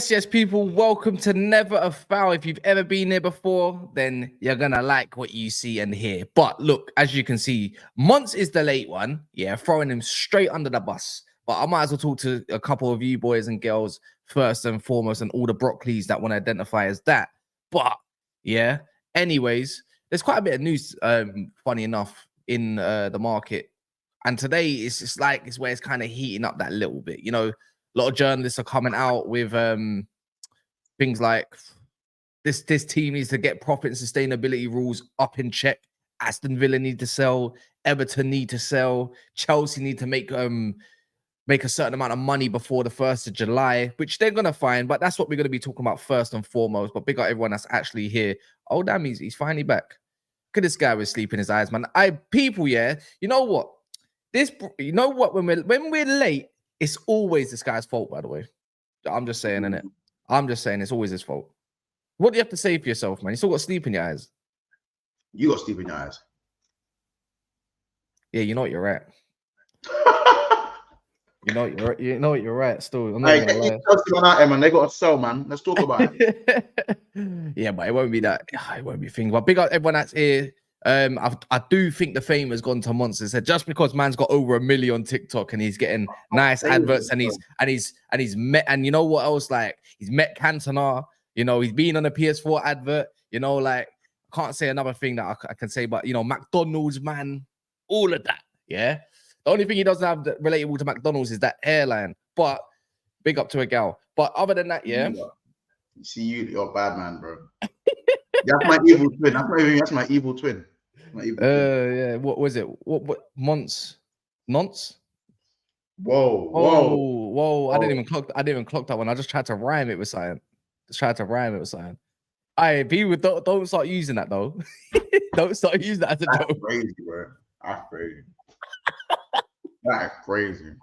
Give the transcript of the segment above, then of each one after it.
Yes, people, welcome to Never a Foul. If you've ever been here before, then you're gonna like what you see and hear. But look, as you can see, Monts is the late one, throwing him straight under the bus. But I might as well talk to a couple of you boys and girls first and foremost, and all the Brockleys that want to identify as that. But anyways, there's quite a bit of news, funny enough, in the market. And today it's just like it's where it's kind of heating up that little bit, A lot of journalists are coming out with things like this team needs to get profit and sustainability rules up in check. Aston Villa need to sell, Everton need to sell, Chelsea need to make a certain amount of money before the 1st of July, which they're gonna find. But that's what we're gonna be talking about first and foremost. But big up everyone that's actually here. Oh damn, he's finally back. Look at this guy with sleep in his eyes, man. You know what? When we're late, it's always this guy's fault, by the way. I'm just saying, innit? I'm just saying it's always his fault. What do you have to say for yourself, man? You still got sleep in your eyes. You got sleep in your eyes. Yeah, you know what, you're right. you know what, you're right. Still, I'm not gonna lie. Man, they got to sell, man. Let's talk about it. Yeah, but it won't be that. It won't be a thing. But big up everyone that's here. I do think the fame has gone to Monsters. Just because man's got over 1 million on TikTok and he's getting nice adverts and he's met, and you know what else? Like he's met Cantona, he's been on a PS4 advert, like I can't say another thing that I can say, but McDonald's, man, all of that. Yeah. The only thing he doesn't have that relatable to McDonald's is that airline. But big up to a gal. But other than that, you see, you're a bad man, bro. That's my evil twin. That's my evil twin. Yeah. What was it? What Monts? Nonce? Whoa. I didn't even clock that one. I just tried to rhyme it with something. Aye, people don't start using that though. Don't start using that as a joke. That's crazy, bro. That's crazy. That is crazy.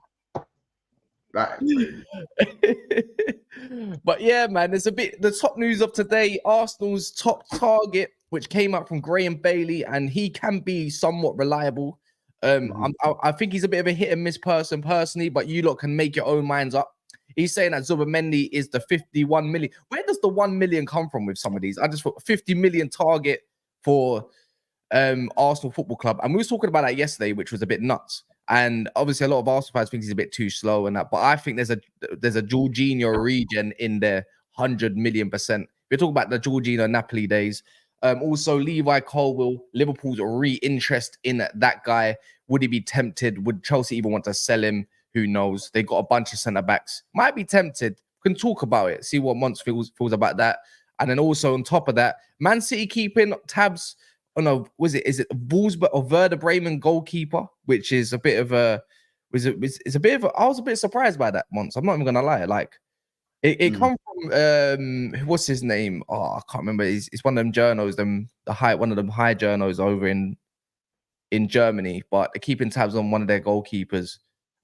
But yeah, man, there's the top news of today. Arsenal's top target, which came up from Graham Bailey, and he can be somewhat reliable. I think he's a bit of a hit and miss person personally, but you lot can make your own minds up. He's saying that Zubimendi is the 51 million. Where does the 1 million come from with some of these? I just thought 50 million target for Arsenal Football Club, and we was talking about that yesterday, which was a bit nuts. And obviously, a lot of Arsenal fans think he's a bit too slow and that. But I think there's a Jorginho regen in there, 100 million%. We're talking about the Jorginho Napoli days. Also, Levi, Colwill, Liverpool's re-interest in that guy. Would he be tempted? Would Chelsea even want to sell him? Who knows? They got a bunch of centre backs. Might be tempted. We can talk about it. See what Monts feels about that. And then also on top of that, Man City keeping tabs. Oh no, is it Wolfsburg or Werder Bremen goalkeeper, which is a bit of a I was a bit surprised by that once. I'm not even gonna lie. Like it come from what's his name? Oh, I can't remember. It's one of them journos, one of them high journos over in Germany, but they're keeping tabs on one of their goalkeepers.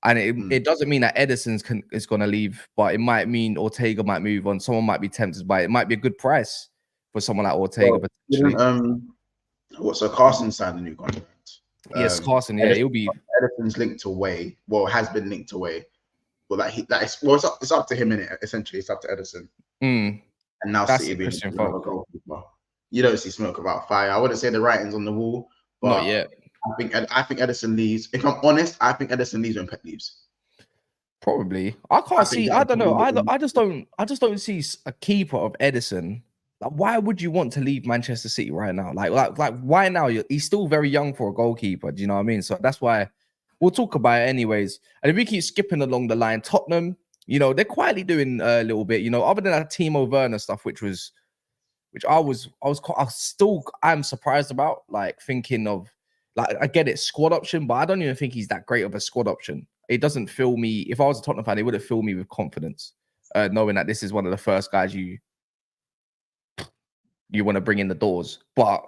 And it doesn't mean that Ederson is gonna leave, but it might mean Ortega might move on. Someone might be tempted by it. It might be a good price for someone like Ortega, potentially. So Carson signed a new contract. Yes, Carson. Yeah, he'll be. Ederson's linked away. Well, has been linked away. But it's up to him, innit? Essentially, it's up to Ederson. And now that's City being Christian a goalkeeper. You don't see smoke about fire. I wouldn't say the writing's on the wall, but not yet. I think Ederson leaves. If I'm honest, I think Ederson leaves when Pep leaves. Probably. I can't see. I don't know. I just don't see a keeper of Ederson. Like, why would you want to leave Manchester City right now? Like why now? He's still very young for a goalkeeper. Do you know what I mean? So that's why we'll talk about it anyways. And if we keep skipping along the line, Tottenham, they're quietly doing a little bit. Other than that Timo Werner stuff, which I'm surprised about. Like thinking of, like, I get it, squad option, but I don't even think he's that great of a squad option. It doesn't fill me. If I was a Tottenham fan, it would have filled me with confidence, knowing that this is one of the first guys you want to bring in the doors. But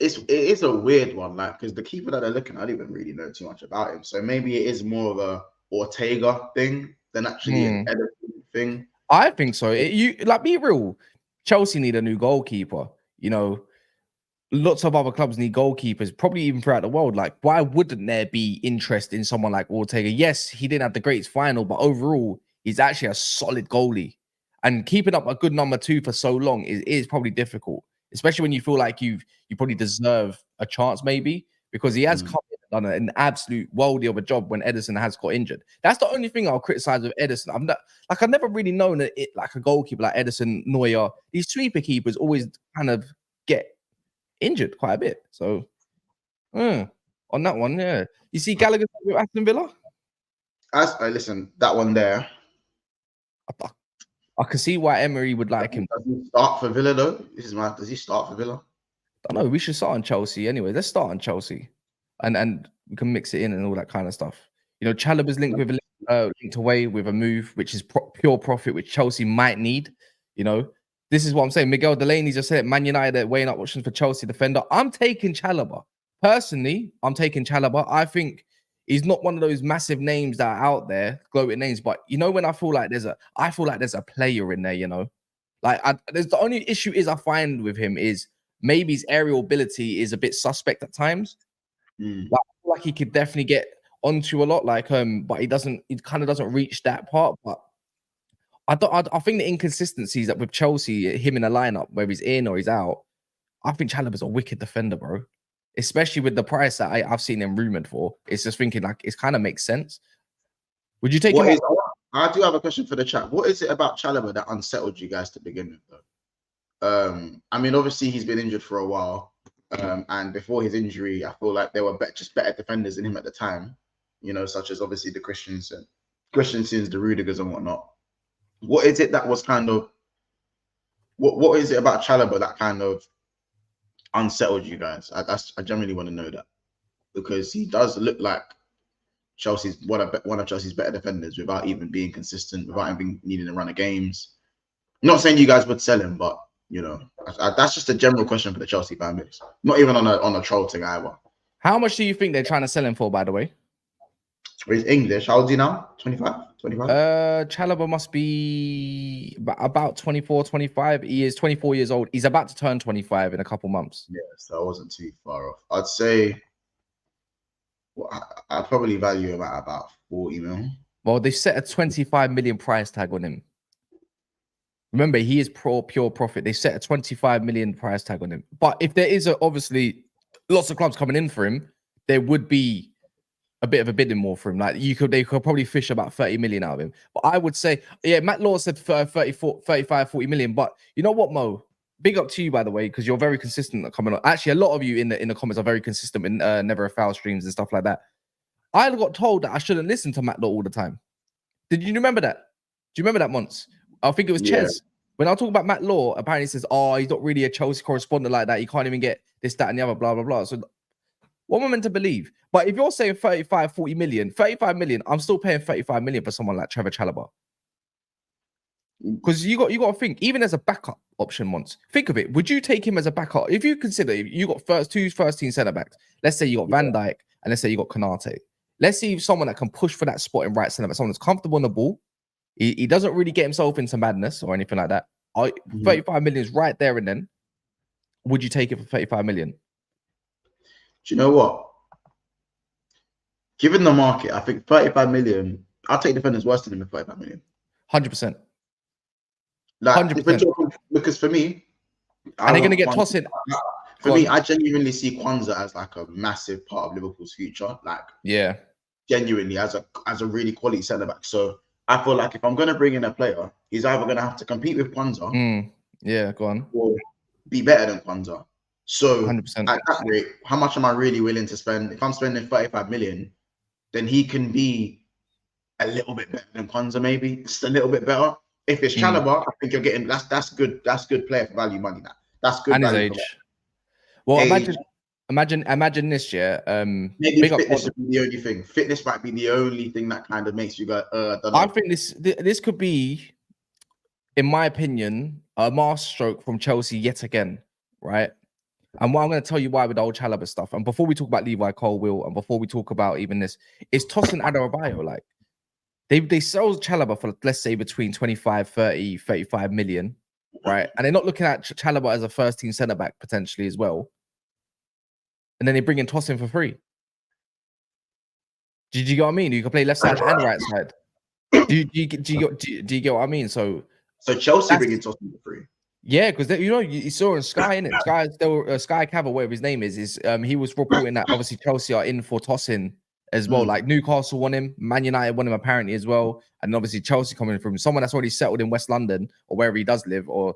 it is a weird one, like because the keeper that they're looking, I don't even really know too much about him. So maybe it is more of a Ortega thing than actually an Ederson thing. I think so. You like be real. Chelsea need a new goalkeeper. You know, lots of other clubs need goalkeepers, probably even throughout the world. Like, why wouldn't there be interest in someone like Ortega? Yes, he didn't have the greatest final, but overall, he's actually a solid goalie. And keeping up a good number 2 for so long is probably difficult, especially when you feel like you probably deserve a chance, maybe, because he has come in and done an absolute worldie of a job when Ederson has got injured. That's the only thing I'll criticize with Ederson. I've never really known that like a goalkeeper like Ederson, Neuer, these sweeper keepers always kind of get injured quite a bit. So on that one, yeah. You see Gallagher with Aston Villa? Listen, that one there. I can see why Emery would like him. Does he start for Villa though? Does he start for Villa? I don't know. We should start on Chelsea anyway. Let's start on Chelsea, and we can mix it in and all that kind of stuff. You know, Chalobah's linked away with a move which is pure profit, which Chelsea might need. You know, this is what I'm saying. Miguel Delaney just said Man United are weighing up options for Chelsea defender. I'm taking Chalobah. Personally, I'm taking Chalobah. I think he's not one of those massive names that are out there, gloating names. But you know, when I feel like there's a player in there, you know, like there's the only issue is I find with him is maybe his aerial ability is a bit suspect at times. Like, I feel like he could definitely get onto a lot, like but he kind of doesn't reach that part. But I think the inconsistencies that with Chelsea, him in a lineup, whether he's in or he's out, I think Chalobah's a wicked defender, bro. Especially with the price that I've seen him rumored for. It's just thinking like it kind of makes sense. Would you take him? I do have a question for the chat. What is it about Chalobah that unsettled you guys to begin with, though? I mean, obviously he's been injured for a while, and before his injury, I feel like there were just better defenders than him at the time. You know, such as obviously the Christensens, the Rudigers, and whatnot. What is it that was kind of what is it about Chalobah that kind of unsettled you guys? I genuinely want to know that, because he does look like Chelsea's one of Chelsea's better defenders without even being consistent, without even needing to run of games. I'm not saying you guys would sell him, but you know, that's just a general question for the Chelsea fan base. Not even on a troll thing either. How much do you think they're trying to sell him for, by the way? He's English. How old is he now? 25? Chalobah must be about 24, 25. He is 24 years old. He's about to turn 25 in a couple months. Yeah, so I wasn't too far off. I'd say I'd probably value him at about 40 mil. Well, they set a 25 million price tag on him. Remember, he is pure profit. They set a 25 million price tag on him. But if there is obviously lots of clubs coming in for him, there would be a bit of a bidding more for him. Like they could probably fish about 30 million out of him. But I would say, yeah, Matt Law said 35, 40 million. But you know what, Mo? Big up to you, by the way, because you're very consistent at coming on. Actually, a lot of you in the comments are very consistent in Never a Foul streams and stuff like that. I got told that I shouldn't listen to Matt Law all the time. Did you remember that? Do you remember that once? I think it was Ches. When I talk about Matt Law, apparently he says, oh, he's not really a Chelsea correspondent like that. He can't even get this, that, and the other, blah, blah, blah. So what am I meant to believe? But if you're saying 35 million, I'm still paying 35 million for someone like Trevor Chalobah. Because you got to think, even as a backup option once. Think of it. Would you take him as a backup? If you consider you got two first team centre backs, let's say you got Van Dijk and let's say you got Konate. Let's see if someone that can push for that spot in right centre back, someone that's comfortable on the ball. He doesn't really get himself into madness or anything like that. 35 million is right there and then. Would you take it for 35 million? Do you know what? Given the market, I think 35 million, I'll take defenders worse than him at 35 million. 100%. Like, 100%. Because for me, and they're going to get tossed in. For me, I genuinely see Kwanzaa as like a massive part of Liverpool's future. Like, yeah, genuinely as a really quality centre back. So I feel like if I'm going to bring in a player, he's either going to have to compete with Kwanzaa. Yeah, go on. Or be better than Kwanzaa. So 100%. At that rate, how much am I really willing to spend? If I'm spending 35 million, then he can be a little bit better than Kwanzaa, maybe just a little bit better. If it's Chalobah, I think you're getting that's good player for value money. That's good. And his value age. Well, imagine this year. Maybe fitness would be the only thing. Fitness might be the only thing that kind of makes you go. I think this could be, in my opinion, a masterstroke from Chelsea yet again, right? And what I'm going to tell you why with the old Chalobah stuff, and before we talk about Levi Colwill, and before we talk about even this, is Tosin Adarabioyo. Like, they sell Chalobah for, let's say, between 25, 30, 35 million, right? And they're not looking at Chalobah as a first-team centre-back potentially as well. And then they bring in Tosin for free. Do you get what I mean? You can play left side and right side. Do you get what I mean? So Chelsea bringing Tottenham for free. Yeah, because you saw on Sky, innit? Sky Cav, whatever his name is he was reporting that obviously Chelsea are in for Tosin as well. Like Newcastle want him, Man United want him apparently as well, and obviously Chelsea coming from someone that's already settled in West London or wherever he does live, or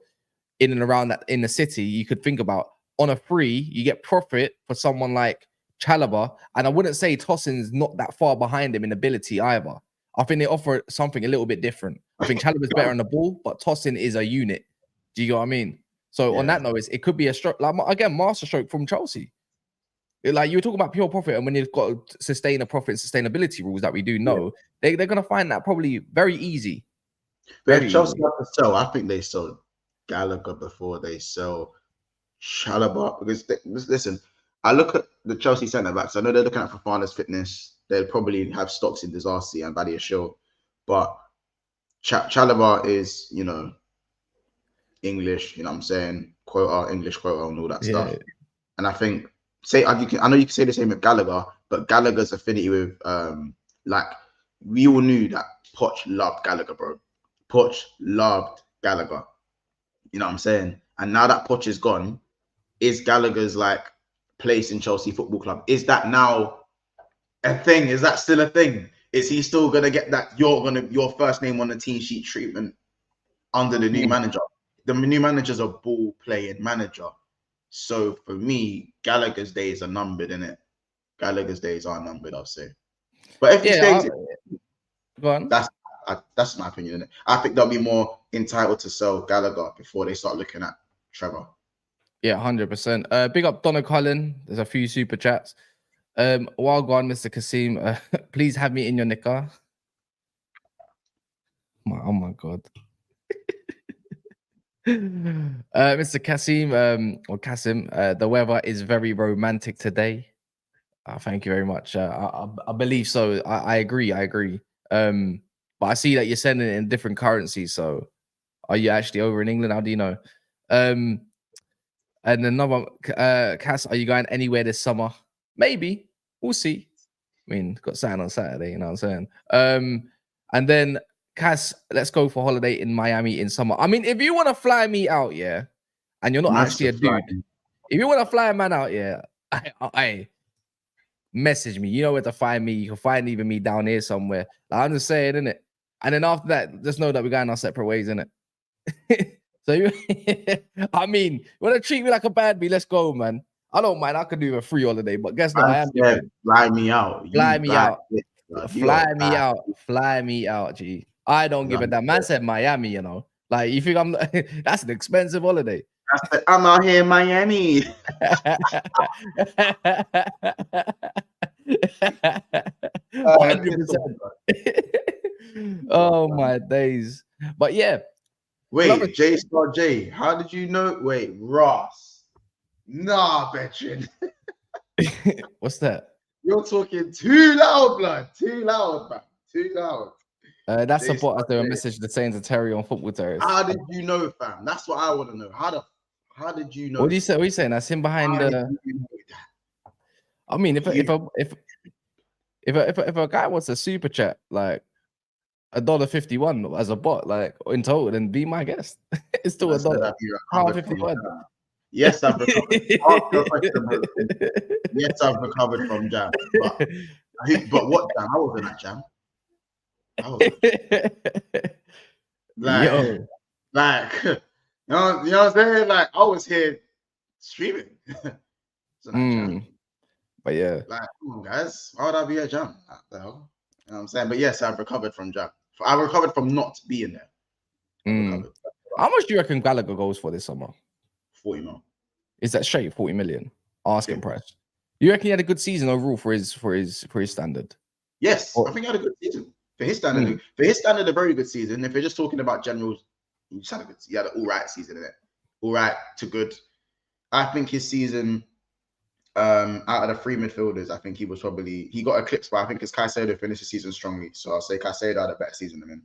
in and around that in the city. You could think about on a free, you get profit for someone like Chalobah, and I wouldn't say Tosin's not that far behind him in ability either. I think they offer something a little bit different. I think Chalobah's better on the ball, but Tosin is a unit. Do you get what I mean? So on that note, it could be a stroke, like again, master stroke from Chelsea. Like you were talking about pure profit, and when you've got to sustain a profit and sustainability rules that we do know, they're going to find that probably very easy. But if Chelsea have to sell, I think they sell Gallagher before they sell Chalobah. Because listen, I look at the Chelsea centre backs. I know they're looking at Fofana's fitness. They'll probably have stocks in Disasi and Badia Show, but Chalobah is, English, what I'm saying, quota, English quota, and all that stuff. And I think, I know you can say the same with Gallagher, but Gallagher's affinity with, like, we all knew that Poch loved Gallagher, bro. Poch loved Gallagher. You know what I'm saying? And now that Poch is gone, is Gallagher's like place in Chelsea Football Club? Is that now a thing? Is that still a thing? Is he still gonna get that your first name on the team sheet treatment under the new manager? The new manager's a ball playing manager. So for me, Gallagher's days are numbered, innit? Gallagher's days are numbered, I'll say. But if he stays, go on. That's my opinion, innit? I think they'll be more entitled to sell Gallagher before they start looking at Trevor. Yeah, 100%. Big up Donna Cullen. There's a few super chats. While gone, Mr. Kasim, please have me in your nikah. Oh my God. Mr. Kasim, or Kasim, the weather is very romantic today. Thank you very much. I believe so. I agree. But I see that you're sending it in different currencies. So are you actually over in England? How do you know? And another Cass, are you going anywhere this summer? Maybe. We'll see. I mean, got something on Saturday, you know what I'm saying? And then Cass, let's go for holiday in Miami in summer. I mean, if you want to fly me out, and you're not actually a dude, if you want to fly a man out, I message me. You know where to find me. You can find even me down here somewhere. Like, I'm just saying, innit? And then after that, just know that we're going our separate ways, innit? So, I mean, you want to treat me like a bad bee? Let's go, man. I don't mind. I could do a free holiday, but guess what? I am doing. Fly me out. Fly me out. Fly me out, G. I don't give a damn. Man said Miami, you know. Like, you think I'm that's an expensive holiday. I'm out here in Miami. 100%. Oh my days. But yeah. Wait, J Star J, how did you know? Wait, Ross. Nah, veteran. What's that? You're talking too loud, blood. Too loud, man. Too loud. That's a bot as they were message the saying to Terry on Football Terrace. How did you know, fam? That's what I want to know. How did you know? What do you say? What are you saying? That's him behind the. I mean, if a guy wants a super chat like $1.51 as a bot, like in total, then be my guest. It's still $1.51. Yes, I've recovered. Yes, I've recovered from jam. But what jam? I wasn't at jam. You know what I'm saying? Like, I was here streaming. But yeah, like, come on, guys, why would I be at jam? What the hell? You know what I'm saying? But yes, I've recovered from jam. I recovered from not being there. How much do you reckon Gallagher goes for this summer? 40 mil. Is that straight 40 million asking price? You reckon he had a good season overall for his standard? Yes, I think he had a good season for his standard. For his standard, a very good season. If you're just talking about general, he had an all right season in it. All right to good. I think his season, out of the three midfielders, I think he got eclipsed by, I think, because Caicedo finished the season strongly. So I'll say Caicedo had a better season than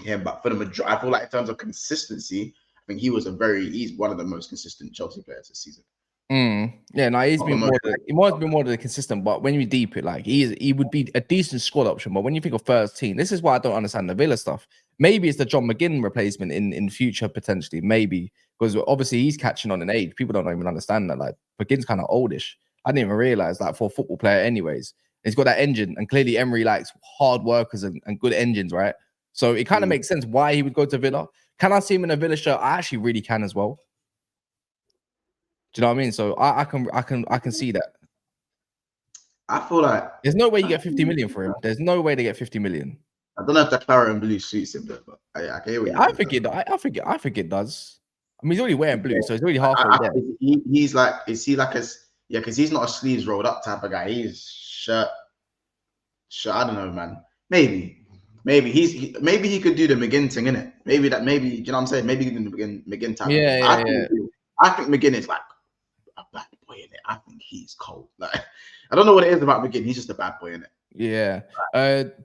him. But for the majority, I feel like in terms of consistency, I think he's one of the most consistent Chelsea players this season. Yeah, no, he might have been more than the consistent, but when you deep it, like he would be a decent squad option. But when you think of first team, this is why I don't understand the Villa stuff. Maybe it's the John McGinn replacement in future potentially, maybe because obviously he's catching on in age. People don't even understand that. Like McGinn's kind of oldish. I didn't even realize that for a football player, anyways. He's got that engine, and clearly Emery likes hard workers and good engines, right? So it kind of makes sense why he would go to Villa. Can I see him in a Villa shirt? I actually really can as well. Do you know what I mean? So I can see that. I feel like there's no way you get 50 million for him. There's no way they get 50 million. I don't know if the claret and blue suits him, but I hear what I think it does. I mean, he's already wearing blue, so he's already halfway there. He's like, is he like because he's not a sleeves rolled up type of guy. He's shirt. I don't know, man. Maybe he could do the McGinn thing, innit? Maybe do you know what I'm saying? Maybe he can do the McGinn type. I think McGinn is like a bad boy in it. I think he's cold. Like, I don't know what it is about McGinn. He's just a bad boy in it. Yeah.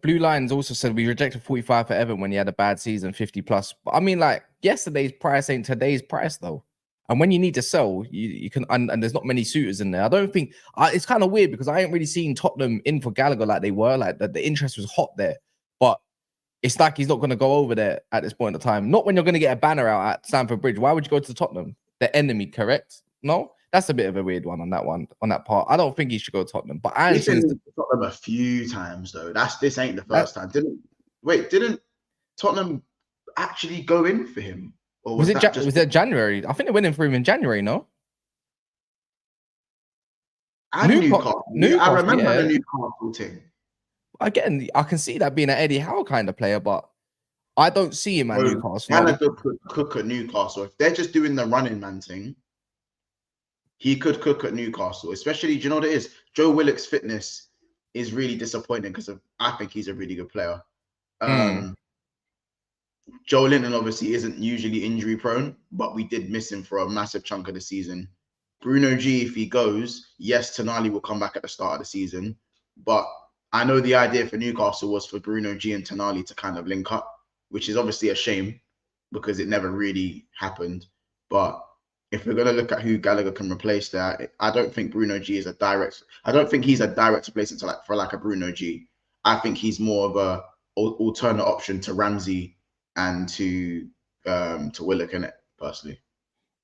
Blue Lions also said we rejected 45 for Everton when he had a bad season, 50 plus. But I mean, like, yesterday's price ain't today's price though. And when you need to sell, you can, and there's not many suitors in there. I don't think it's kind of weird because I ain't really seen Tottenham in for Gallagher like they were. Like the interest was hot there, but it's like he's not going to go over there at this point in time. Not when you're going to get a banner out at Stamford Bridge. Why would you go to Tottenham? The enemy, correct? No, that's a bit of a weird one on that part. I don't think he should go to Tottenham. But He's been to Tottenham a few times though. This ain't the first time. Didn't Tottenham actually go in for him? Or was it January? I think they went in for him in January, no? Newcastle. I remember the Newcastle thing. Again, I can see that being an Eddie Howe kind of player, but I don't see him at Newcastle. Gallagher could cook at Newcastle. If they're just doing the running man thing, he could cook at Newcastle. Especially, do you know what it is? Joe Willock's fitness is really disappointing because I think he's a really good player. Joe Linton obviously isn't usually injury prone, but we did miss him for a massive chunk of the season. Bruno G, if he goes, yes, Tonali will come back at the start of the season. But I know the idea for Newcastle was for Bruno G and Tonali to kind of link up, which is obviously a shame because it never really happened. But if we're going to look at who Gallagher can replace there, I don't think Bruno G is I don't think he's a direct replacement for a Bruno G. I think he's more of a alternate option to Ramsey and to Willock in it, personally.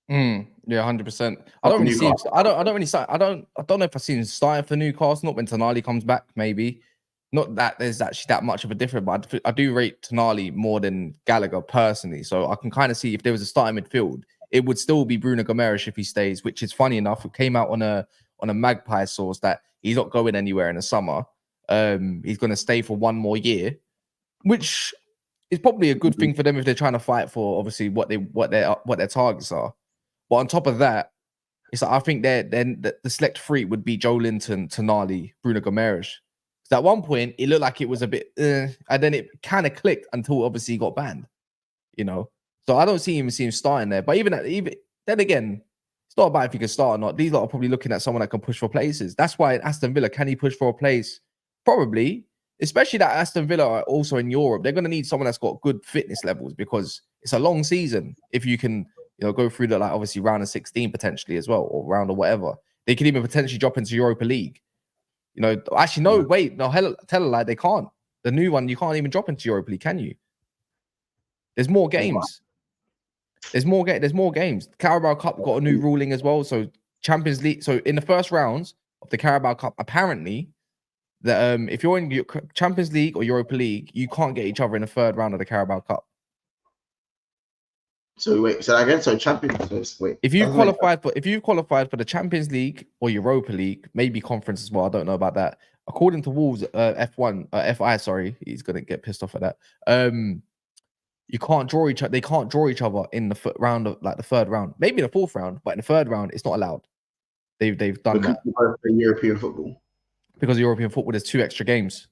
Yeah, 100%. I don't really see him. I don't know if I've seen him starting for Newcastle. Not when Tonali comes back, maybe. Not that there's actually that much of a difference, but I do rate Tonali more than Gallagher personally. So I can kind of see if there was a starting midfield, it would still be Bruno Gomes if he stays, which is funny enough. It came out on a Magpie source that he's not going anywhere in the summer. He's going to stay for one more year, which is probably a good thing for them if they're trying to fight for obviously what their targets are. But on top of that, it's like I think the select three would be Joe Linton, Tonali, Bruno Gomes. So at one point, it looked like it was a bit, and then it kind of clicked until obviously he got banned, you know. So I don't see him starting there. But even then again, it's not about if he can start or not. These lot are probably looking at someone that can push for places. That's why in Aston Villa, can he push for a place? Probably, especially that Aston Villa are also in Europe. They're going to need someone that's got good fitness levels because it's a long season. If you can, go through the obviously round of 16 potentially as well, or round or whatever, they could even potentially drop into Europa League. Actually, no, wait, no, tell a lie, they can't. The new one, you can't even drop into Europa League, can you? There's more games. There's more games. Carabao Cup got a new ruling as well. So Champions League. So in the first rounds of the Carabao Cup, apparently, that if you're in Champions League or Europa League, you can't get each other in the third round of the Carabao Cup. So wait, so again, so Champions League. If you qualified for the Champions League or Europa League, maybe conference as well. I don't know about that. According to Wolves, FI, sorry, he's gonna get pissed off at that. You can't draw each other. They can't draw each other in the round of the third round, maybe the fourth round, but in the third round, it's not allowed. They've done that for European football. Because European football, there's 2 extra games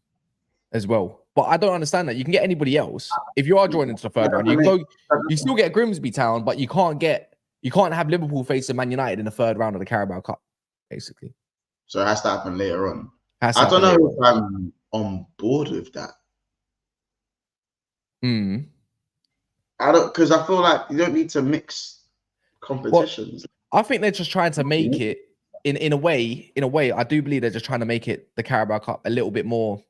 as well. But I don't understand that. You can get anybody else if you are joining into the third round. You still get Grimsby Town, but you can't get You can't have Liverpool facing Man United in the third round of the Carabao Cup, basically. So it has to happen later on. Has to I don't happen know later if I'm on board with that. on. Because I feel like you don't need to mix competitions. I think they're just trying to make it in a way. In a way, I do believe they're just trying to make it the Carabao Cup a little bit more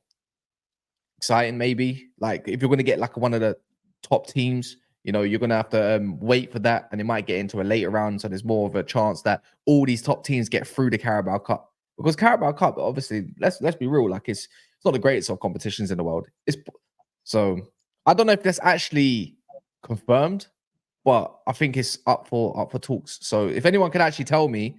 exciting. Maybe like if you're going to get like one of the top teams, you know, you're going to have to wait for that, and it might get into a later round. So there's more of a chance that all these top teams get through the Carabao Cup, because Carabao Cup, obviously, let's be real, like it's not the greatest of competitions in the world. So I don't know if that's actually confirmed, but I think it's up for talks. So if anyone can actually tell me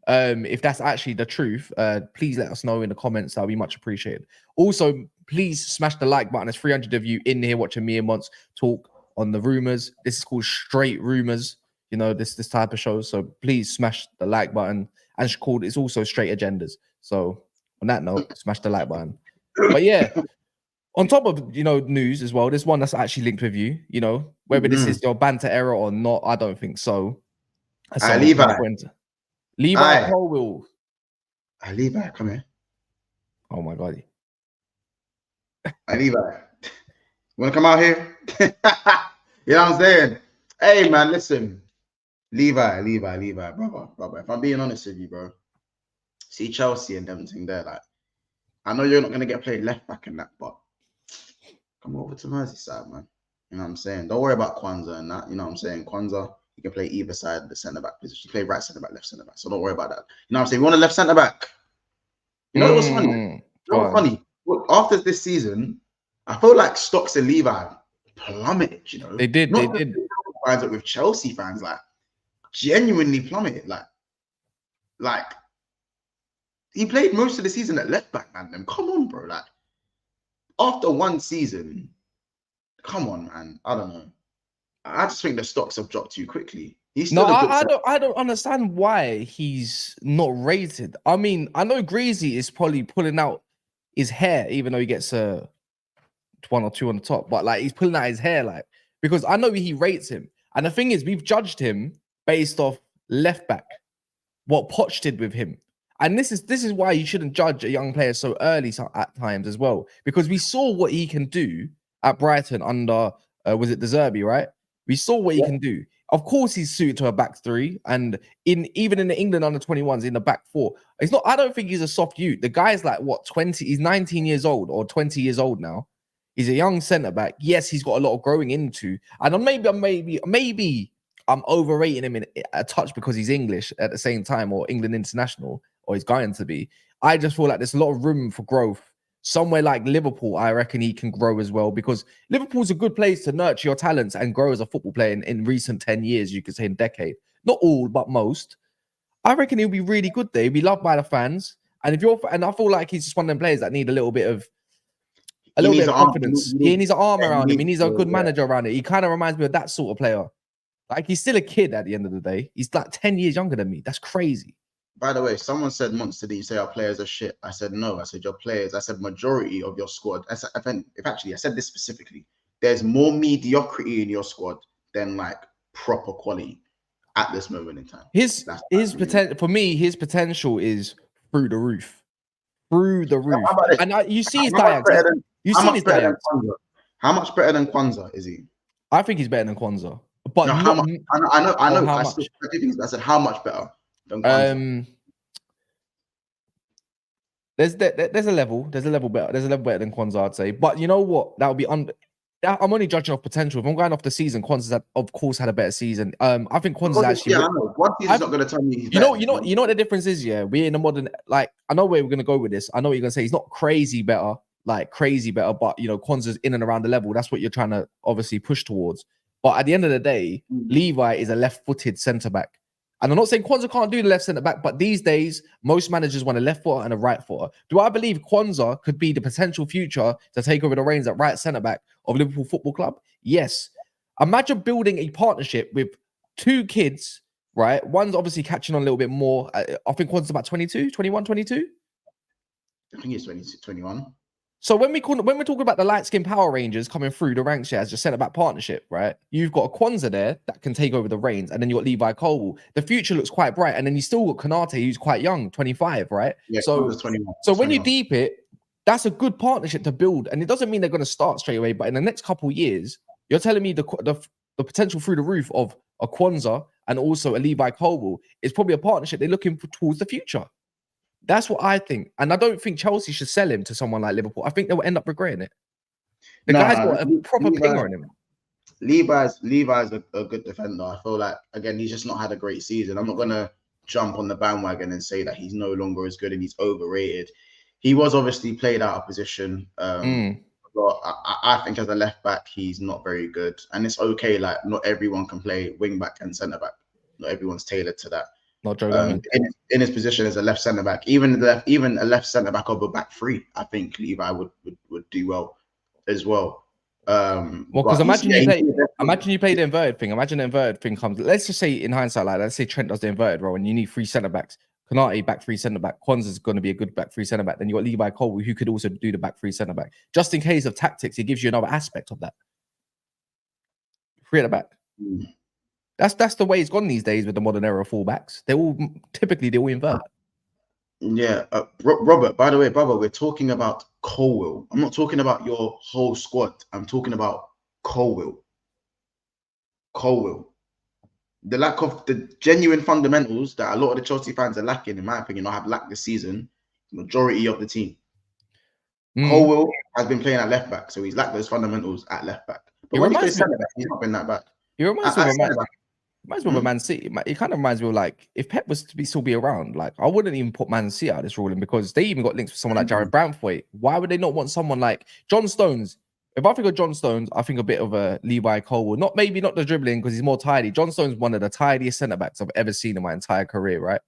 if that's actually the truth, please let us know in the comments. That'll be much appreciated. Also, please smash the like button. There's 300 of you in here watching me and Monts talk on the rumors. This is called Straight Rumors, you know, this type of show. So please smash the like button. And it's also Straight Agendas. So on that note, smash the like button. But yeah, on top of, you know, news as well, there's one that's actually linked with you, you know, whether this is your banter error or not, I don't think so. Levi. Levi Colwill. Levi, come here. Oh my God. Levi. You want to come out here? You know what I'm saying? Hey, man, listen. Levi, brother. If I'm being honest with you, bro, see Chelsea and them thing there, like, I know you're not going to get played left back in that, but come over to Merseyside, man. You know what I'm saying? Don't worry about Kwanzaa and that. You know what I'm saying? Kwanzaa, you can play either side of the centre-back position. You play right centre-back, left centre-back. So don't worry about that. You know what I'm saying? We want a left centre-back. You know what's funny? You know what's funny? Well, after this season, I feel like stocks and Levi plummeted, you know? They did. Finds up with Chelsea fans, like, genuinely plummeted. Like, he played most of the season at left back, man. Then come on, bro. Like, after one season, come on, man. I don't know. I just think the stocks have dropped too quickly. I don't understand why he's not rated. I mean, I know Greasy is probably pulling out his hair, even though he gets 1 or 2 on the top, but like he's pulling out his hair, like, because I know he rates him. And the thing is, we've judged him based off left back, what Poch did with him. And this is why you shouldn't judge a young player so early at times as well, because we saw what he can do at Brighton under was it De Zerbi, right? We saw what he can do. Of course, he's suited to a back three, and even in the England under 21s in the back four. It's not. I don't think he's a soft youth. The guy's like what 20? He's 19 years old or 20 years old now. He's a young centre back. Yes, he's got a lot of growing into, and maybe I'm overrating him in a touch because he's English at the same time, or England international, or he's going to be. I just feel like there's a lot of room for growth. Somewhere like Liverpool, I reckon he can grow as well, because Liverpool's a good place to nurture your talents and grow as a football player in recent 10 years, you could say in decade. Not all, but most. I reckon he'll be really good there. He'll be loved by the fans. And I feel like he's just one of them players that need a little bit of confidence. He needs an arm around him. He needs a good manager around it. He kind of reminds me of that sort of player. Like, he's still a kid at the end of the day. He's like 10 years younger than me. That's crazy. By the way, someone said, Monster, did you say our players are shit? I said, no. I said, your players. I said, majority of your squad. I said this specifically. There's more mediocrity in your squad than like proper quality at this moment in time. His potential, for me, his potential is through the roof. And you see his diags. You've seen his diags. How much better than Kwanzaa is he? I think he's better than Kwanzaa. But no, how much? I know. I said how much better than Kwanzaa? There's a level better. There's a level better than Kwanzaa, I'd say. But you know what? That would be I'm only judging off potential. If I'm going off the season, Kwanzaa's of course had a better season. I think Kwanzaa's actually. Yeah, I know. One season's not going to tell me. He's you know what the difference is. Yeah, we're in a modern. Like, I know where we're going to go with this. I know what you're going to say. He's not crazy better, but you know, Kwanzaa's in and around the level. That's what you're trying to obviously push towards. But at the end of the day, Levi is a left-footed centre back. And I'm not saying Kwanzaa can't do the left centre back, but these days, most managers want a left footer and a right footer. Do I believe Kwanzaa could be the potential future to take over the reins at right centre back of Liverpool Football Club? Yes. Imagine building a partnership with 2 kids, right? One's obviously catching on a little bit more. I think Kwanzaa's about 22, 21, 22. I think he's 22, 21. So when we're talking about the light skin Power Rangers coming through the ranks here as your centre back partnership, right? You've got a Kwanzaa there that can take over the reins, and then you got Levi Colwill. The future looks quite bright, and then you still got Konate, who's quite young, 25, right? Yeah, So 21. so when you deep it, that's a good partnership to build, and it doesn't mean they're going to start straight away. But in the next couple of years, you're telling me the potential through the roof of a Kwanzaa and also a Levi Colwill is probably a partnership they're looking for towards the future. That's what I think. And I don't think Chelsea should sell him to someone like Liverpool. I think they'll end up regretting it. The guy's got a proper pinger in him. Levi's a good defender. I feel like, again, he's just not had a great season. I'm not going to jump on the bandwagon and say that he's no longer as good and he's overrated. He was obviously played out of position. But I think as a left back, he's not very good. And it's okay. Like, not everyone can play wing back and centre back. Not everyone's tailored to that. Not Joe in his position as a left centre back, even a left centre back of a back three, I think Levi would do well as well. Because imagine you play the inverted thing. Imagine the inverted thing comes. Let's just say in hindsight, like let's say Trent does the inverted role, and you need 3 centre backs. Konate back 3 centre back. Kwanzaa's going to be a good back 3 centre back. Then you got Levi Colwill, who could also do the back 3 centre back. Just in case of tactics, it gives you another aspect of that. 3 at the back. That's the way it's gone these days with the modern era of fullbacks. They all invert. Yeah, Robert. By the way, brother, we're talking about Colwill. I'm not talking about your whole squad. I'm talking about Colwill. The lack of the genuine fundamentals that a lot of the Chelsea fans are lacking, in my opinion, or have lacked this season. Majority of the team. Colwill has been playing at left back, so he's lacked those fundamentals at left back. But when he plays centre back, he's not been that bad. He reminds me of a Man City. It kind of reminds me of like if Pep was to still be around, like I wouldn't even put Man City out of this ruling because they even got links with someone like Jared Branthwaite. Why would they not want someone like John Stones? If I think of John Stones, I think a bit of a Levi Colwill. Maybe not the dribbling because he's more tidy. John Stones is one of the tidiest centre backs I've ever seen in my entire career, right?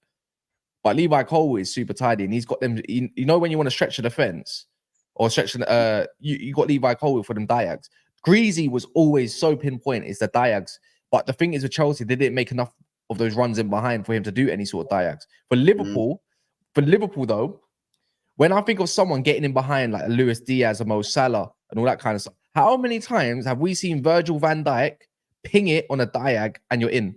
But Levi Colwill is super tidy, and he's got them. You know when you want to stretch the defense or stretch, you got Levi Colwill for them diags. Greasy was always so pinpoint. It's the diags. But the thing is with Chelsea, they didn't make enough of those runs in behind for him to do any sort of diags. For Liverpool though, when I think of someone getting in behind like a Luis Diaz, a Mo Salah, and all that kind of stuff, how many times have we seen Virgil van Dijk ping it on a diag and you're in?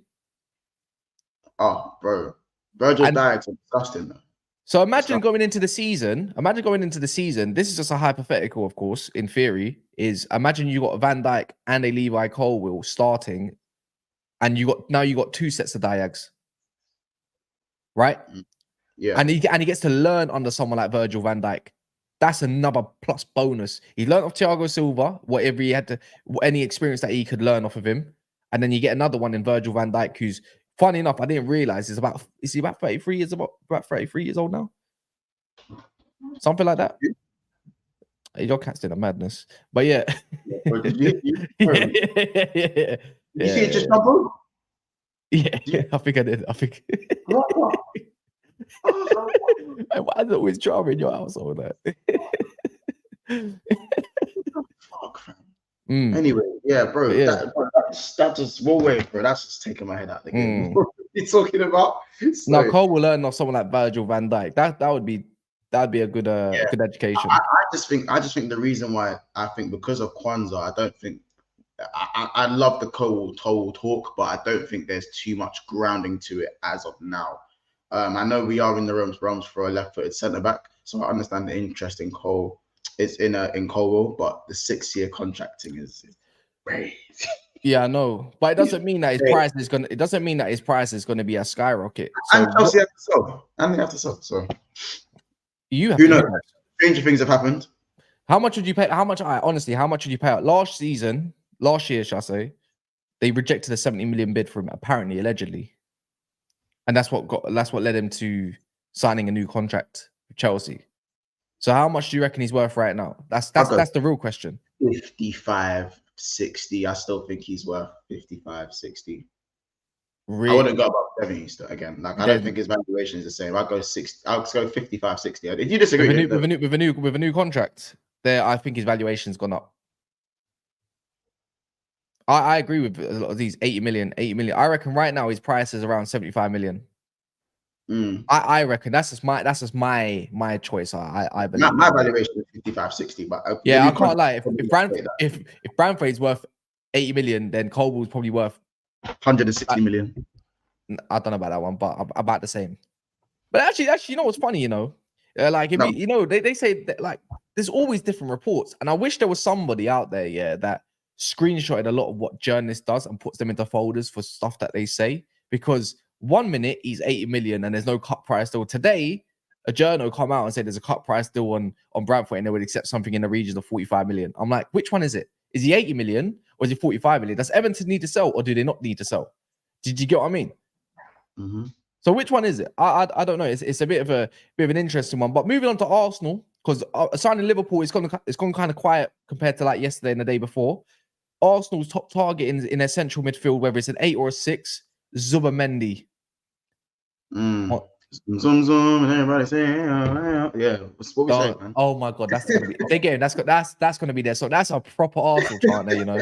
Oh, bro. Virgil Dijk's disgusting, though. So imagine going into the season. This is just a hypothetical, of course, in theory, is imagine you got a Van Dijk and a Levi Colwill starting, and you got 2 sets of diags. Right? Yeah. And he gets to learn under someone like Virgil van Dijk. That's another plus bonus. He learned off Thiago Silva, whatever he had to, any experience that he could learn off of him. And then you get another one in Virgil van Dijk, who's funny enough, I didn't realize is he about 33 years about 33 years old now? Something like that. Hey, your cat's in a madness. But yeah. You see it just double? Yeah, I think I did. I think. Why is it always drama in your household? Fuck, fam. Anyway, yeah, bro. Yeah. That just we'll wait, bro. That's just taking my head out of the game. What are you talking about? So, now Cole will learn off someone like Virgil van Dijk. That'd be a good good education. I just think the reason why I think because of Kwanzaa, I don't think I love the Cole talk, but I don't think there's too much grounding to it as of now. I know we are in the realms for a left-footed centre back, so I understand the interest in Cole. It's in Colwill, but the 6-year contracting is crazy. Yeah, I know, but it doesn't mean that his price is gonna. It doesn't mean that his price is gonna be a skyrocket. So and Chelsea have to sell. And they have to sell. So you have who knows? Stranger things have happened. How much would you pay? How much would you pay out last year, shall I say? They rejected a 70 million bid from apparently, allegedly, and that's what led him to signing a new contract with Chelsea. So how much do you reckon he's worth right now? That's the real question. 55, 60. I still think he's worth 55, 60. Really? I wouldn't go above 70 still, again. Like I don't think his valuation is the same. I'll go 60. I'll go 55, 60. If you disagree with a new contract, there I think his valuation's gone up. I agree with a lot of these 80 million. I reckon right now his price is around 75 million. I reckon that's just my choice. I believe My valuation is 55, 60, but yeah, I can't lie. If Branthwaite's worth 80 million, then Colwill's probably worth 160 million. I don't know about that one, but about the same. But actually, you know what's funny? Like if they say that like there's always different reports, and I wish there was somebody out there, yeah, that screenshotted a lot of what journalist does and puts them into folders for stuff that they say. Because 1 minute he's 80 million and there's no cut price deal. Today, a journal come out and said there's a cut price deal on Brentford and they would accept something in the region of 45 million. I'm like, which one is it? Is he 80 million or is he 45 million? Does Everton need to sell or do they not need to sell? Did you get what I mean? Mm-hmm. So which one is it? I don't know. It's a bit of an interesting one. But moving on to Arsenal, because signing Liverpool is gone kind of quiet compared to like yesterday and the day before. Arsenal's top target in their central midfield, whether it's an 8 or a 6, Zubimendi. Zoom zoom and everybody saying yeah. What we saying, man? Oh my god, that's gonna be if they get him, that's gonna be there. So that's a proper Arsenal chant there, you know.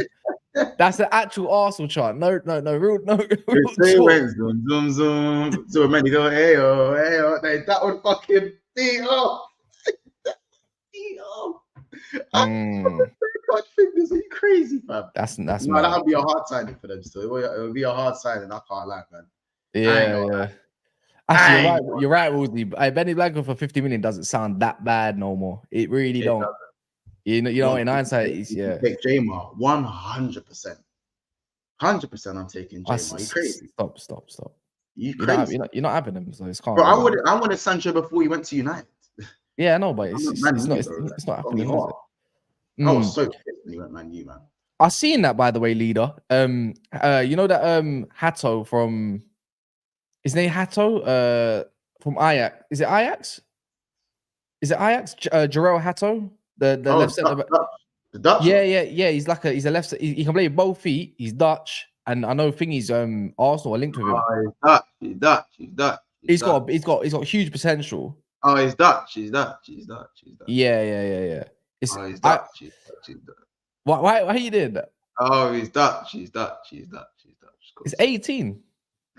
That's the actual Arsenal chant. No. They went zoom zoom. So many go ayo. That would fucking be off. God fingers, are you crazy, man? That's that would be a hard signing for them. So it would be a hard signing. I can't lie, man. Yeah. Actually, you're right, Woolsey. Benny Blanco for 50 million doesn't sound that bad no more. It really don't. Doesn't. You know, in hindsight, it's Take Jamar 100%. 100%. I'm taking Jamar. You crazy? Stop. You crazy? You're not having him, so it's can't. Bro, I wanted Sancho before he went to United. Yeah, no, but it's not happening. Is it? I was so pissed when he went Man U, man. I seen that, by the way, leader. You know that Hato from his name Hato from Ajax. Is it Ajax? Jarrell Hato, the left centre. The Dutch. Yeah. He's a left. He can play with both feet. He's Dutch, and I know he's Arsenal are linked with him. He's Dutch. He's got huge potential. Oh, he's Dutch. Yeah. He's Dutch. Why you did that? Oh, he's Dutch. He's cool. He's 18.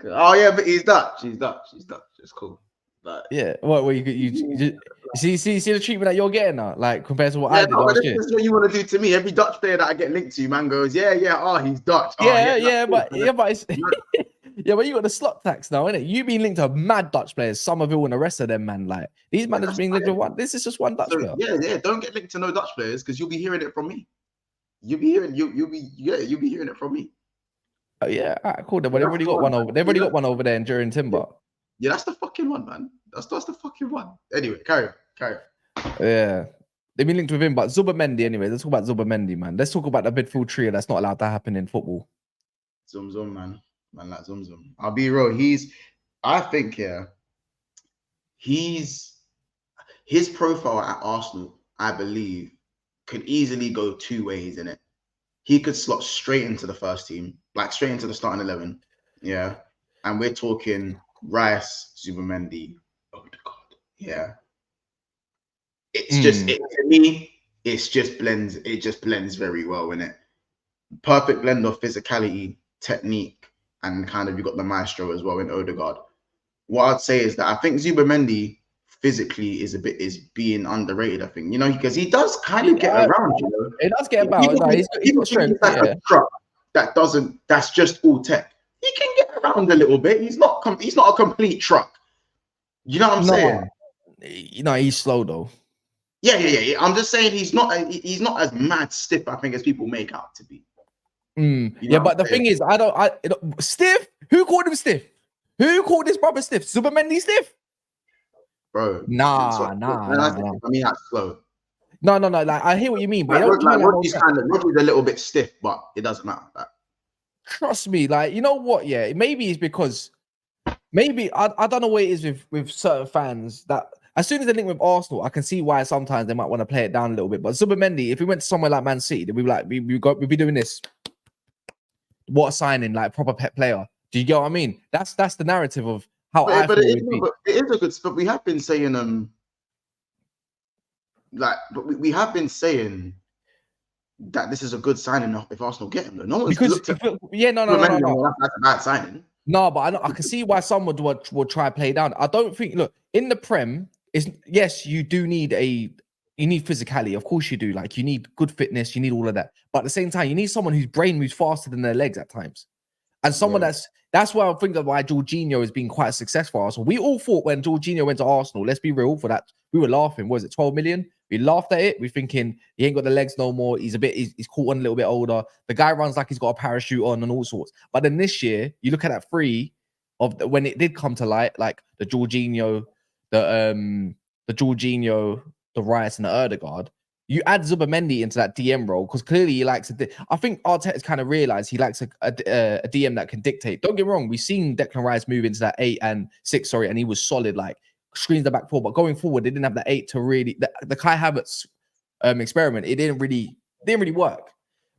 Oh yeah, but he's Dutch. It's cool. But yeah, well, you see the treatment that you're getting now, like compared to what I did last year. This is what you want to do to me. Every Dutch player that I get linked to, man, goes, yeah. Oh, he's Dutch. But it's, yeah, but you got the slot tax now, innit? You been linked to mad Dutch players, Somerville and the rest of them, man. Like these man is being linked to one. This is just one Dutch player. Yeah. Don't get linked to no Dutch players because you'll be hearing it from me. You'll be hearing it from me. Oh yeah, cool. But they've already got one over. They've already got one over there during Timber. Yeah, that's the fucking one, man. That's the fucking one. Anyway, carry on. Yeah, they've been linked with him, but Zubimendi. Anyway, let's talk about Zubimendi, man. Let's talk about the midfield trio that's not allowed to happen in football. Zoom, man like Zoom. I'll be real. I think his profile at Arsenal, I believe, could easily go two ways in it. He could slot straight into the first team, like straight into the starting 11. Yeah. And we're talking Rice, Zubimendi, Odegaard. Yeah. It's just to me, it just blends very well in it. Perfect blend of physicality, technique, and kind of you got the maestro as well in Odegaard. What I'd say is that I think Zubimendi physically is being underrated, I think, because he does kind of get around, He does get about. He's got strength. A truck that's just all tech. He can get around a little bit. He's not a complete truck. You know what I'm saying? He's slow though. Yeah. I'm just saying he's not as mad stiff, I think, as people make out to be. But the thing is, stiff. Who called him stiff? Who called this brother stiff? Zubimendi stiff? Bro, nah. I mean, that's slow. No. Like I hear what you mean, but Rodri's a little bit stiff, but it doesn't matter. Trust me, like you know what? Yeah, maybe it's because I don't know what it is with certain fans that as soon as they link with Arsenal, I can see why sometimes they might want to play it down a little bit. But Zubimendi, if we went to somewhere like Man City, we'd be doing this. What a signing, like proper pet player. Do you get what I mean? That's the narrative of how but it is a good spot. We have been saying we have been saying that this is a good signing if Arsenal get him. No one's looked at. No. That's a bad signing. No, but I can see why someone would try play down. I don't think. Look, in the Prem, is yes, you do need physicality. Of course, you do. Like you need good fitness. You need all of that. But at the same time, you need someone whose brain moves faster than their legs at times, and someone that's why I think of why Jorginho has been quite successful. Arsenal. We all thought when Jorginho went to Arsenal, let's be real, for that we were laughing. Was it 12 million? We laughed at it. We're thinking he ain't got the legs no more. He's caught on a little bit older. The guy runs like he's got a parachute on and all sorts. But then this year, you look at that three when it did come to light, like the Jorginho, the Jorginho, the Rice, and the Erdegaard. You add Zubimendi into that DM role because clearly he likes it. I think Arteta's kind of realized he likes a DM that can dictate. Don't get me wrong, we've seen Declan Rice move into that 8 and 6, and he was solid, like screens the back four. But going forward, they didn't have the 8 to really the Kai Havertz experiment. It didn't really work.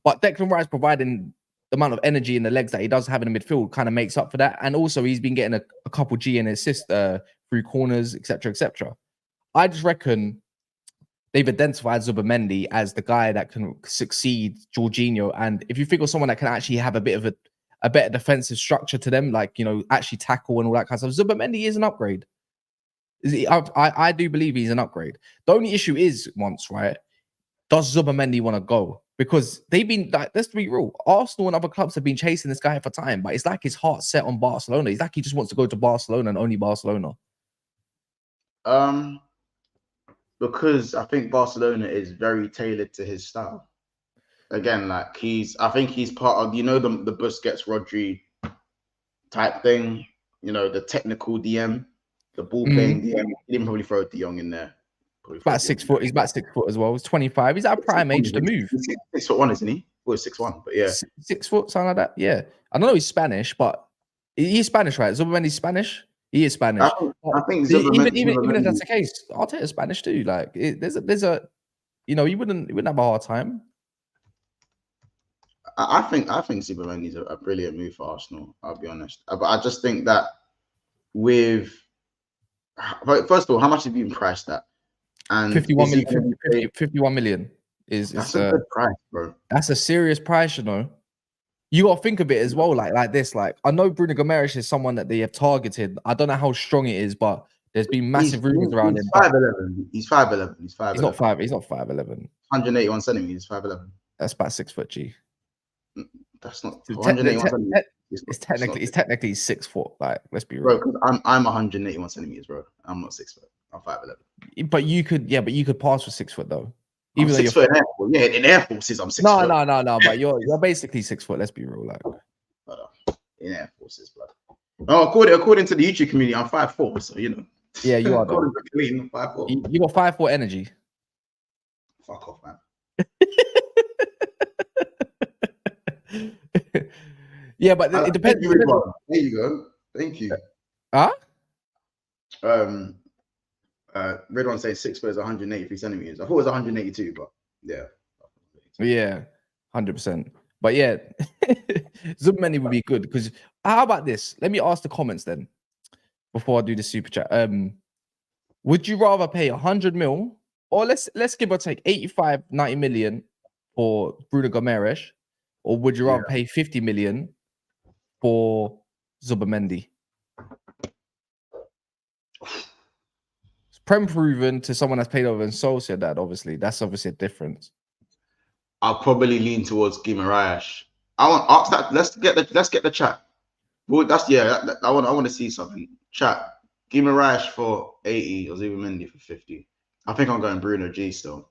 But Declan Rice providing the amount of energy and the legs that he does have in the midfield kind of makes up for that. And also he's been getting a couple G in assist through corners, etc., etc. I just reckon they've identified Zubimendi as the guy that can succeed Jorginho. And if you think of someone that can actually have a bit of a better defensive structure to them, like, actually tackle and all that kind of stuff, Zubimendi is an upgrade. I do believe he's an upgrade. The only issue is right? Does Zubimendi want to go? Because they've been, like, let's be real, Arsenal and other clubs have been chasing this guy for time, but it's like his heart's set on Barcelona. It's like he just wants to go to Barcelona and only Barcelona. Because I think Barcelona is very tailored to his style. Again, like I think he's part of, the Busquets, Rodri type thing, the technical DM, the ball playing DM. He didn't probably throw De Jong in there. He's about 6 foot. He's about 6 foot as well. He's 25. He's at a prime age to move. He's 6'1", isn't he? Well, 6'1", but yeah. 6 foot, something like that. Yeah. I don't know he's Spanish, but he's Spanish, right? Zubimendi's Spanish? He is Spanish. I think even if that's the case, Arteta's Spanish too. Like there's a he wouldn't have a hard time. I think Zubimendi's a brilliant move for Arsenal. I'll be honest, but I just think that first of all, how much have you been priced at? And 51 million. 51 million that's a good price, bro. That's a serious price, You got to think of it as well, like this. Like, I know Bruno Gomes is someone that they have targeted. I don't know how strong it is, but there's been massive rumors around him. 5'11". He's 5'11". He's 5'11". He's not 5'11". 181 centimeters. 5'11". That's about 6 foot, G. That's not 181 centimeters. It's technically 6 foot. Like, let's be real. Bro, because I'm 181 centimeters, bro. I'm not 6 foot. I'm 5'11". But you could pass for 6 foot though. Even though 6 foot in Air Force. Yeah, in Air Forces, I'm 6 foot. No. But you're basically 6 foot. Let's be real, like. In Air Forces, blood. Oh, according to the YouTube community, I'm 5'4", so Yeah, you are. 5'4". You got 5'4" energy. Fuck off, man. Yeah, but it depends. There you go. Thank you. Huh? Red saying 6 foot is 183 centimeters. I thought it was 182, but yeah. Yeah, 100%. But yeah, Zubimendi would be good because how about this? Let me ask the comments then before I do the super chat. Would you rather pay 100 mil or let's give or take 85, 90 million for Bruno Gomes, or would you rather pay 50 million for Zubimendi? Prem proven to someone that's paid over in Sociedad, obviously. That's obviously a difference. I'll probably lean towards Guimaraes. I want to ask that. Let's get the chat. Well, I want to see something. Chat. Guimaraes for 80 or Zubimendi for 50. I think I'm going Bruno G still.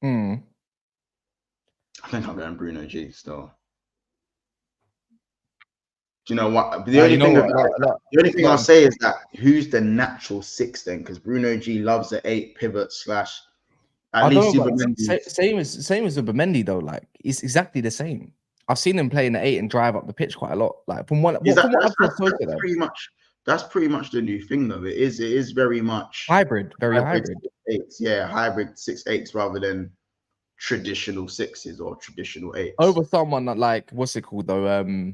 I think I'm going Bruno G still. Do you know what? The only thing I'll say is that who's the natural 6 then? Because Bruno G loves the 8 pivot / at least Zubimendi. Same as Zubimendi though. Like it's exactly the same. I've seen him play in the 8 and drive up the pitch quite a lot. Like that's pretty much the new thing though. It is very much hybrid, hybrid. 8s, yeah, hybrid 6/8s rather than traditional 6s or traditional 8s. Over someone that like what's it called though?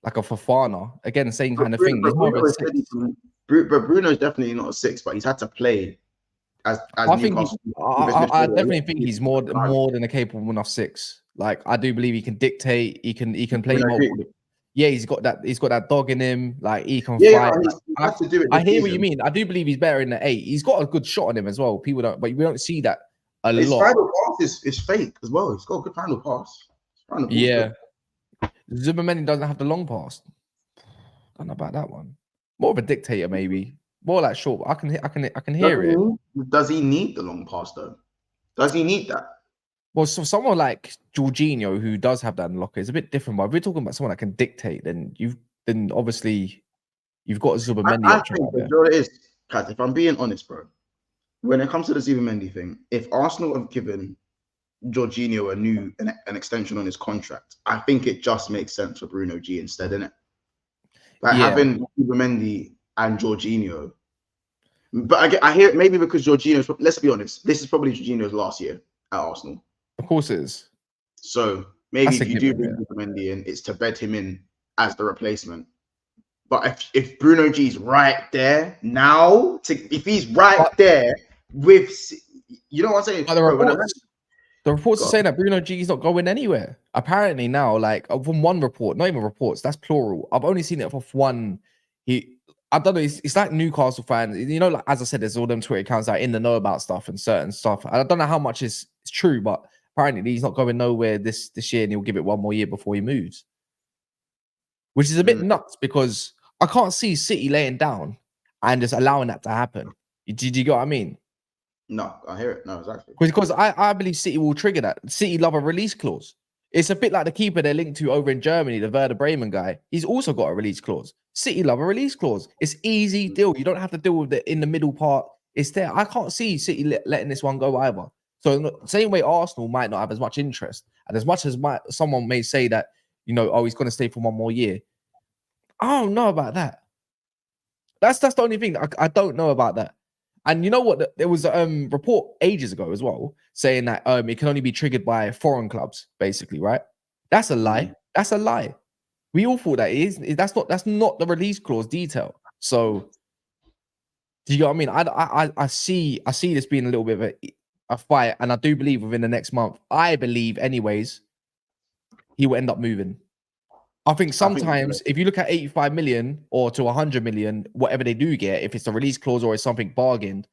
Like a Fofana, again, same kind of thing. But Bruno's definitely not a 6, but he's had to play as I definitely think he's more than a capable enough 6. Like I do believe he can dictate. He can play multiple. Yeah, he's got that dog in him. Like he can Yeah, fight. no, he has to do it. I This hear what you season. mean. I do believe he's better in the 8. He's got a good shot on him as well. People don't, but we don't see that a His lot. final pass is fake as well. He's got a good final pass. Yeah, Zubimendi doesn't have the long pass. Don't know about that one. More of a dictator, maybe. More like short. I can hear it. Does he need the long pass though? Does he need that? Well, so someone like Jorginho who does have that in the locker is a bit different. But if we're talking about someone that can dictate, then obviously you've got a Zubimendi I option think out there. you know what it is, Kat, if I'm being honest, bro, when it comes to the Zubimendi thing, if Arsenal have given Jorginho an extension on his contract, I think it just makes sense for Bruno G instead, innit? Like having Zubimendi and Jorginho. But I hear it maybe because Jorginho's, let's be honest, this is probably Jorginho's last year at Arsenal. Of course it is. So maybe if you do bring Zubimendi in, it's to bed him in as the replacement. But if Bruno G's right there now, if he's right there with, you know what I'm saying? The reports are saying that Bruno G is not going anywhere. Apparently now, like from one report, not even reports, that's plural. I've only seen it from one. I don't know. It's like Newcastle fans. You know, like as I said, there's all them Twitter accounts that are in the know about stuff and certain stuff. I don't know how much is true, but apparently he's not going nowhere this year, and he'll give it one more year before he moves. Which is a bit nuts because I can't see City laying down and just allowing that to happen. Do you get what I mean? No, I hear it. No, exactly. Because I believe City will trigger that. City love a release clause. It's a bit like the keeper they're linked to over in Germany, the Werder Bremen guy. He's also got a release clause. City love a release clause. It's easy deal. You don't have to deal with it in the middle part. It's there. I can't see City letting this one go either. So same way Arsenal might not have as much interest. And as much as someone may say that, you know, oh, he's going to stay for one more year. I don't know about that. That's the only thing. I don't know about that. And you know what? There was a report ages ago as well saying that it can only be triggered by foreign clubs, basically, right? That's a lie. That's a lie. We all thought that is. That's not the release clause detail. So, do you get what I mean? I see this being a little bit of a fight, and I do believe within the next month. I believe, anyways, he will end up moving. I think sometimes if you look at 85 million or to 100 million, whatever they do get, if it's a release clause or it's something bargained,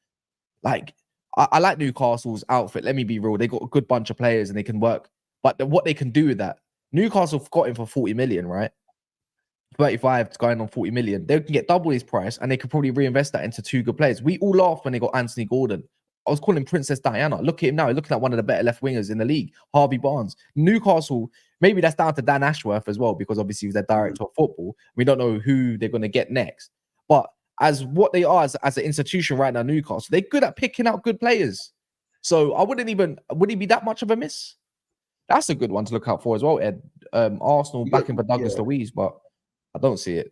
like I like Newcastle's outfit. Let me be real. They got a good bunch of players and they can work. But what they can do with that, Newcastle got him for 40 million, right? 35 going on 40 million. They can get double his price and they could probably reinvest that into 2 good players. We all laughed when they got Anthony Gordon. I was calling Princess Diana. Look at him now. He's looking at one of the better left wingers in the league, Harvey Barnes. Newcastle, maybe that's down to Dan Ashworth as well, because obviously he's their director of football. We don't know who they're going to get next. But as what they are as an institution right now, Newcastle, they're good at picking out good players. So would he be that much of a miss? That's a good one to look out for as well, Ed. Arsenal backing for Douglas Luiz, but I don't see it.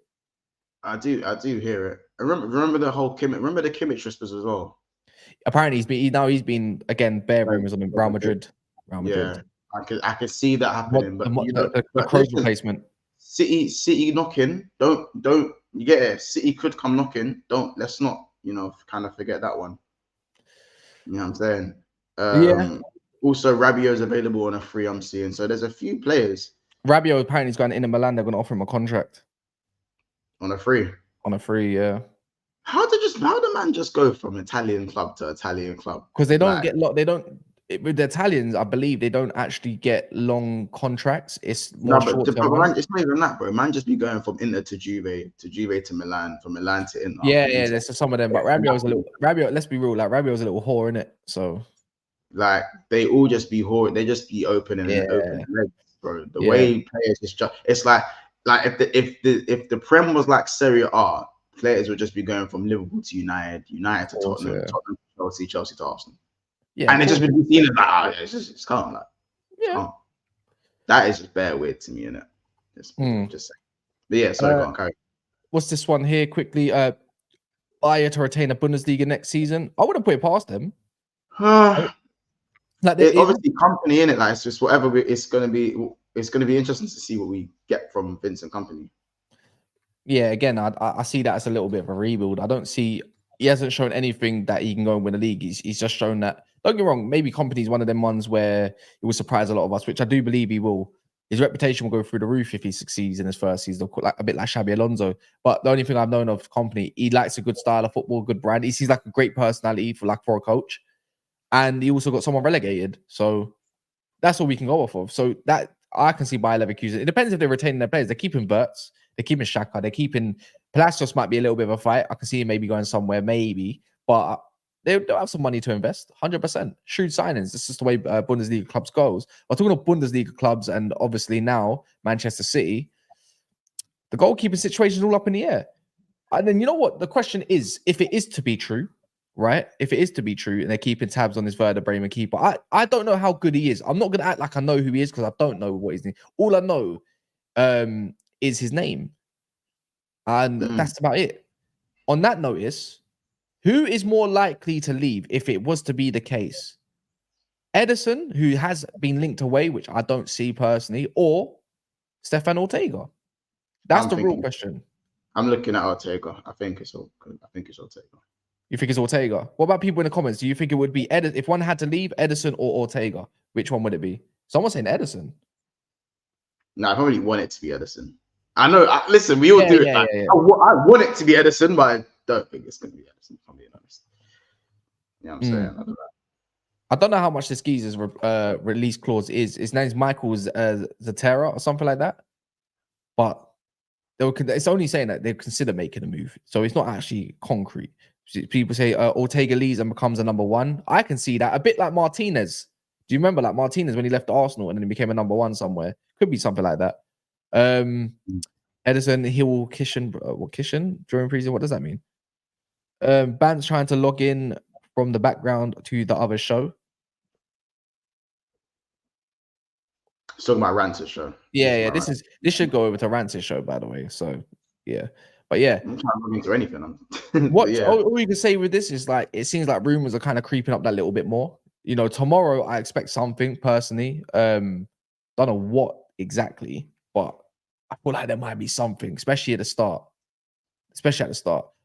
I do hear it. Remember the whole remember the Kimmich whispers as well. Apparently he's been again bare rumors on Real Madrid. Yeah, I could see that happening. But the Kroos replacement. City knocking. Don't you get it? City could come knocking. Let's not kind of forget that one. You know what I'm saying? Yeah. Also, Rabiot's available on a free. I'm seeing. So there's a few players. Rabiot apparently is going into Milan. They're going to offer him a contract on a free. On a free, yeah. How the man just go from Italian club to Italian club? Because they don't with the Italians, I believe they don't actually get long contracts. It's more short-term. It's not even that, bro. Man just be going from Inter to Juve to Milan, from Milan to Inter. Yeah, there's some of them. But Rabiot, let's be real, like Rabiot's a little whore, innit? So like they all just be whore. They just be opening legs, bro. The way players it's like if the Prem was like Serie A, players would just be going from Liverpool to United to Tottenham, Tottenham to Chelsea to Arsenal. Yeah, and it just been seen as like, it's kind of like, that is just bare weird to me, innit? Just saying. But yeah, sorry, go on, carry. What's this one here quickly? Bayern to retain a Bundesliga next season. I wouldn't put it past them. Obviously company in it, like it's just whatever. It's gonna be interesting to see what we get from Vincent Kompany. Yeah, again, I see that as a little bit of a rebuild. I don't see he hasn't shown anything that he can go and win a league. He's just shown that. Don't get me wrong, maybe Kompany's one of them ones where it will surprise a lot of us, which I do believe he will. his reputation will go through the roof if he succeeds in his first season, like a bit like Xabi Alonso. But the only thing I've known of Company, he likes a good style of football, good brand. He seems like a great personality for a coach, and he also got someone relegated. So that's all we can go off of. So that I can see by Leverkusen. It depends if they're retaining their players. They're keeping Burtz, they're keeping Xhaka, they're keeping Palacios. Might be a little bit of a fight. I can see him maybe going somewhere, maybe, but they'll have some money to invest. 100%. Shrewd signings. This is the way Bundesliga clubs goes. We're talking about Bundesliga clubs, and obviously now Manchester City. The goalkeeping situation is all up in the air. And then you know what? The question is, if it is to be true, right? If it is to be true, and they're keeping tabs on this Werder Bremen keeper, I don't know how good he is. I'm not going to act like I know who he is because I don't know what his name. All I know is his name, and that's about it. On that notice, who is more likely to leave if it was to be the case? Ederson, who has been linked away, which I don't see personally, or Stefan Ortega? That's the real question. I'm looking at Ortega. I think it's Ortega. You think it's Ortega? What about people in the comments? Do you think it would be Ederson? If one had to leave, Ederson or Ortega, which one would it be? Someone's saying Ederson. No, I probably want it to be Ederson. I know. Listen, we all do it. I want it to be Ederson, but I don't think it's going to be Ederson, if I'm being honest. You know what I'm saying? I don't know how much this geezer's release clause is. His name's Michael Zatera or something like that. But it's only saying that they consider making a move. So it's not actually concrete. People say Ortega leaves and becomes a number one. I can see that. A bit like Martinez. Do you remember like Martinez when he left Arsenal and then he became a number one somewhere? Could be something like that. Ederson, Hill, Kishan, during preseason. What does that mean? Band's trying to log in from the background to the other show. It's talking about Rance's show. Yeah. This should go over to Rance's show, by the way. So yeah. But yeah, I'm trying to look into anything. All you can say with this is like it seems like rumors are kind of creeping up that little bit more. You know, tomorrow I expect something personally. Don't know what exactly, but I feel like there might be something, especially at the start.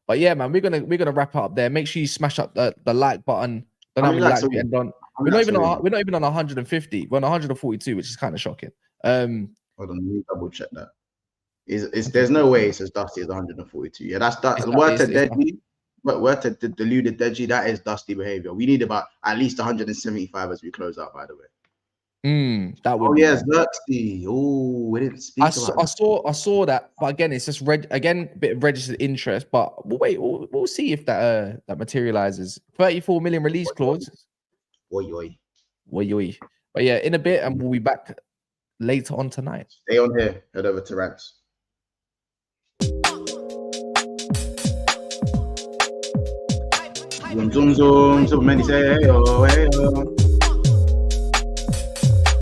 But yeah, man, we're gonna wrap up there. Make sure you smash up the like button. Don't have any likes we end on. We're not even on 150. We're on 142, which is kind of shocking. Hold on, let me double check that. There's no way it says Dusty is 142. Yeah, that's that. Word to deluded Deji. That is Dusty behavior. We need about at least 175 as we close out. By the way. That would. Oh yes, Xerxes. Oh, we didn't speak. I saw that, but again, it's just bit of registered interest. But we'll see if that materializes. 34 million release clause. Oi. But yeah, in a bit, and we'll be back later on tonight. Stay on here. Head over to Rants. Zoom. Zubimendi say hey oh.